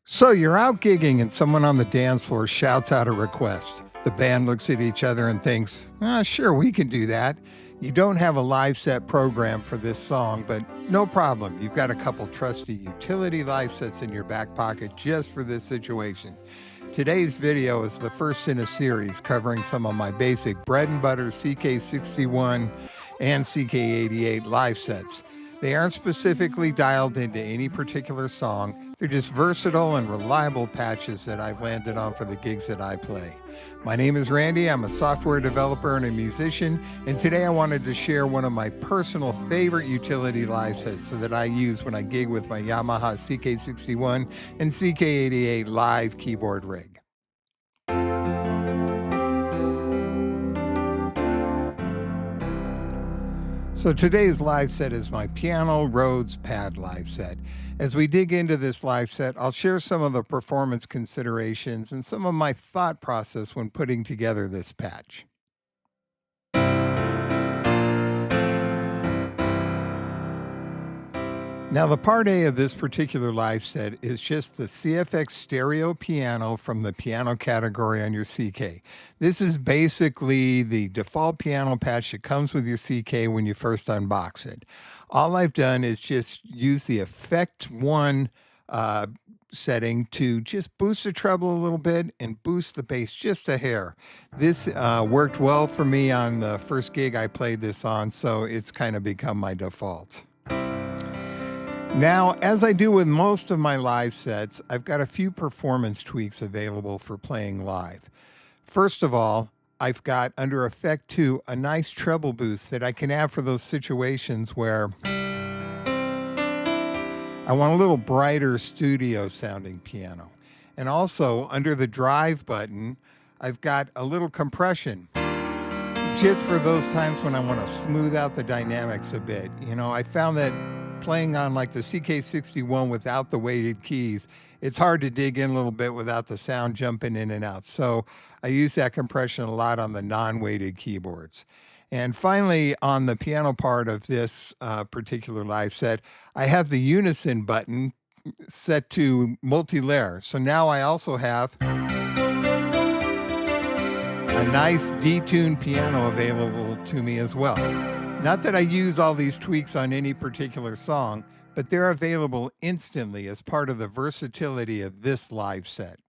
So you're out gigging and someone on the dance floor shouts out a request. The band looks at each other and thinks, sure, we can do that. You don't have a live set program for this song, but no problem. You've got a couple trusty utility live sets in your back pocket just for this situation. Today's video is the first in a series covering some of my basic bread and butter CK61 and CK88 live sets. They aren't specifically dialed into any particular song. They're just versatile and reliable patches that I've landed on for the gigs that I play. My name is Randy. I'm a software developer and a musician, and today I wanted to share one of my personal favorite utility live sets that I use when I gig with my Yamaha CK61 and CK88 live keyboard rig. So today's live set is my PianoRdsPad live set. As we dig into this live set, I'll share some of the performance considerations and some of my thought process when putting together this patch. Now, the part A of this particular live set is just the CFX stereo piano from the piano category on your CK. This is basically the default piano patch that comes with your CK when you first unbox it. All I've done is just use the Effect 1 setting to just boost the treble a little bit and boost the bass just a hair. This worked well for me on the first gig I played this on, so it's kind of become my default. Now, as I do with most of my live sets, I've got a few performance tweaks available for playing live. First of all, I've got under Effect 2 a nice treble boost that I can add for those situations where I want a little brighter studio sounding piano. And also under the Drive button, I've got a little compression just for those times when I want to smooth out the dynamics a bit. You know, I found that playing on like the CK61 without the weighted keys, it's hard to dig in a little bit without the sound jumping in and out. So I use that compression a lot on the non-weighted keyboards. And finally, on the piano part of this particular live set, I have the unison button set to multi-layer. So now I also have a nice detuned piano available to me as well. Not that I use all these tweaks on any particular song, but they're available instantly as part of the versatility of this live set.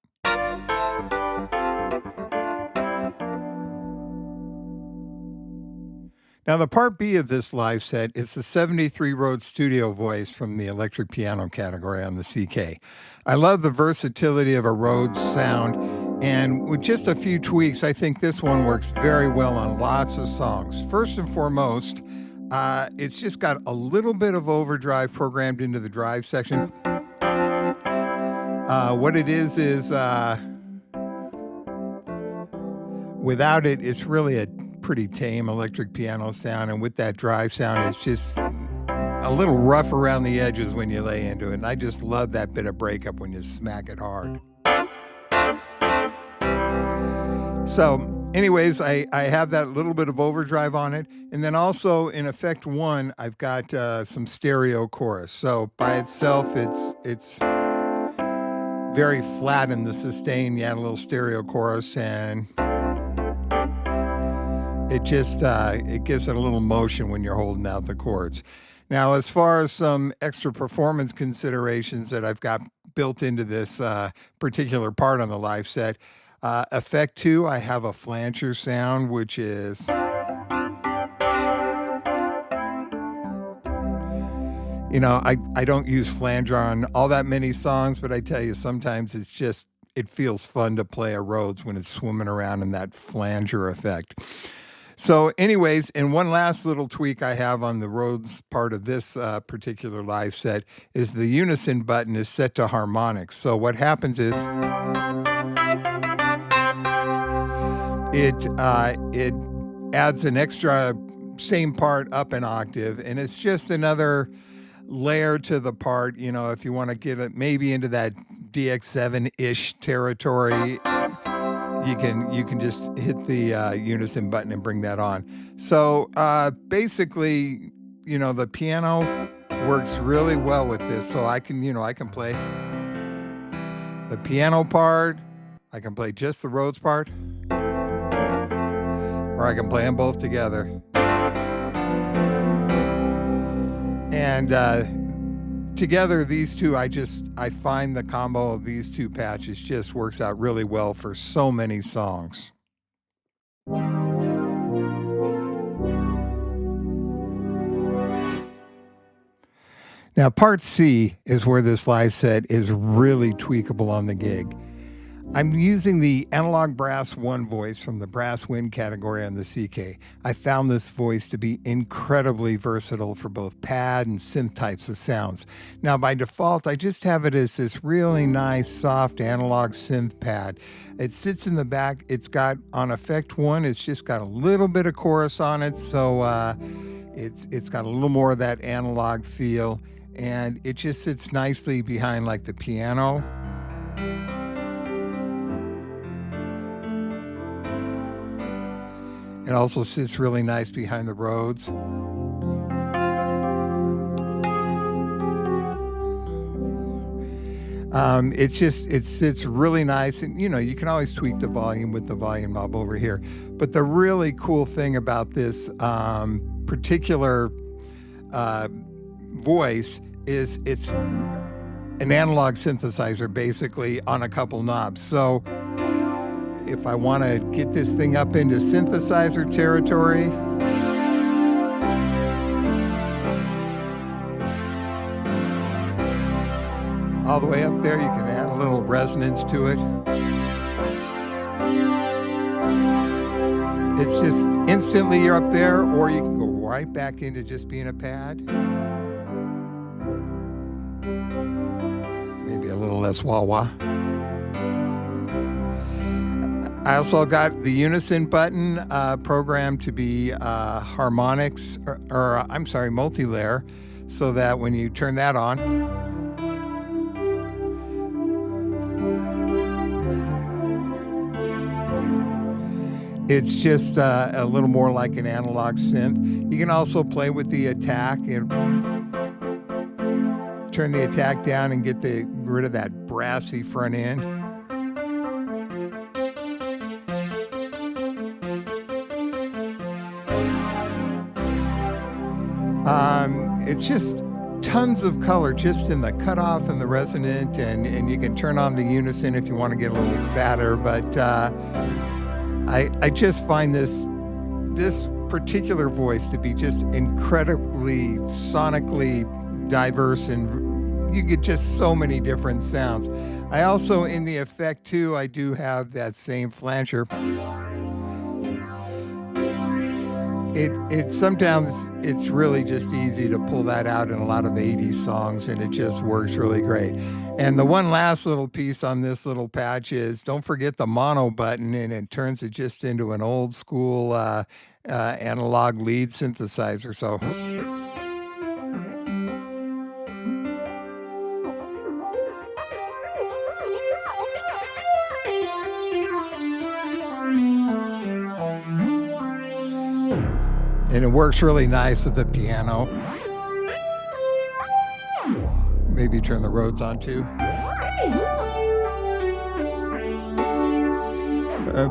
Now, the part B of this live set is the 73 Rhodes Studio Voice from the electric piano category on the CK. I love the versatility of a Rhodes sound, and with just a few tweaks, I think this one works very well on lots of songs. First and foremost, it's just got a little bit of overdrive programmed into the drive section. What it is without it, it's really a pretty tame electric piano sound, and with that drive sound, it's just a little rough around the edges when you lay into it, and I just love that bit of breakup when you smack it hard. So anyways, I have that little bit of overdrive on it, and then also in Effect 1, I've got some stereo chorus. So by itself, it's very flat in the sustain. You add a little stereo chorus, and it just it gives it a little motion when you're holding out the chords. Now, as far as some extra performance considerations that I've got built into this particular part on the live set, Effect 2, I have a flanger sound, which is, you know, I don't use flanger on all that many songs, but I tell you, sometimes it feels fun to play a Rhodes when it's swimming around in that flanger effect. So anyways, and one last little tweak I have on the Rhodes part of this particular live set is the unison button is set to harmonics. So what happens is it adds an extra same part up an octave, and it's just another layer to the part. You know, if you want to get it maybe into that DX7-ish territory, you can just hit the unison button and bring that on. So basically, you know, the piano works really well with this. So I can play the piano part, I can play just the Rhodes part, or I can play them both together. And together, these two, I find the combo of these two patches just works out really well for so many songs. Now, part C is where this live set is really tweakable on the gig. I'm using the analog brass 1 voice from the brass wind category on the CK. I found this voice to be incredibly versatile for both pad and synth types of sounds. Now, by default, I just have it as this really nice, soft analog synth pad. It sits in the back. It's got, on effect 1, it's just got a little bit of chorus on it, so it's got a little more of that analog feel, and it just sits nicely behind like the piano. It also sits really nice behind the Rhodes. It sits really nice, and you can always tweak the volume with the volume knob over here. But the really cool thing about this particular voice is it's an analog synthesizer basically on a couple knobs. So if I want to get this thing up into synthesizer territory, all the way up there, you can add a little resonance to it. It's just instantly you're up there, or you can go right back into just being a pad. Maybe a little less wah-wah. I also got the unison button programmed to be harmonics, multi-layer, so that when you turn that on, it's just a little more like an analog synth. You can also play with the attack and turn the attack down and get rid of that brassy front end. It's just tons of color just in the cutoff and the resonant, and you can turn on the unison if you want to get a little fatter, but I just find this particular voice to be just incredibly sonically diverse, and you get just so many different sounds. I also, in the effect too, I do have that same flanger. Sometimes it's really just easy to pull that out in a lot of 80s songs, and it just works really great. And the one last little piece on this little patch is, don't forget the mono button, and it turns it just into an old school analog lead synthesizer. So and it works really nice with the piano. Maybe turn the Rhodes on too.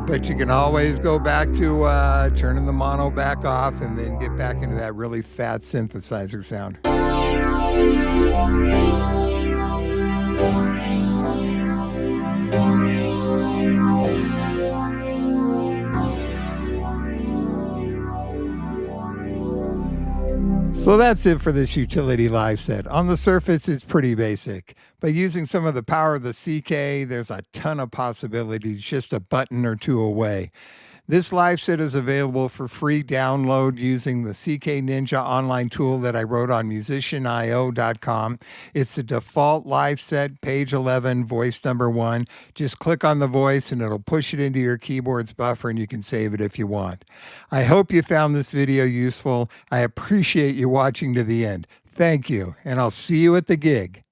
But you can always go back to turning the mono back off and then get back into that really fat synthesizer sound. So that's it for this utility live set. On the surface, it's pretty basic, but using some of the power of the CK, there's a ton of possibilities just a button or two away. This live set is available for free download using the CK Ninja online tool that I wrote on musicianio.com. It's the default live set, page 11, voice number 1. Just click on the voice and it'll push it into your keyboard's buffer, and you can save it if you want. I hope you found this video useful. I appreciate you watching to the end. Thank you, and I'll see you at the gig.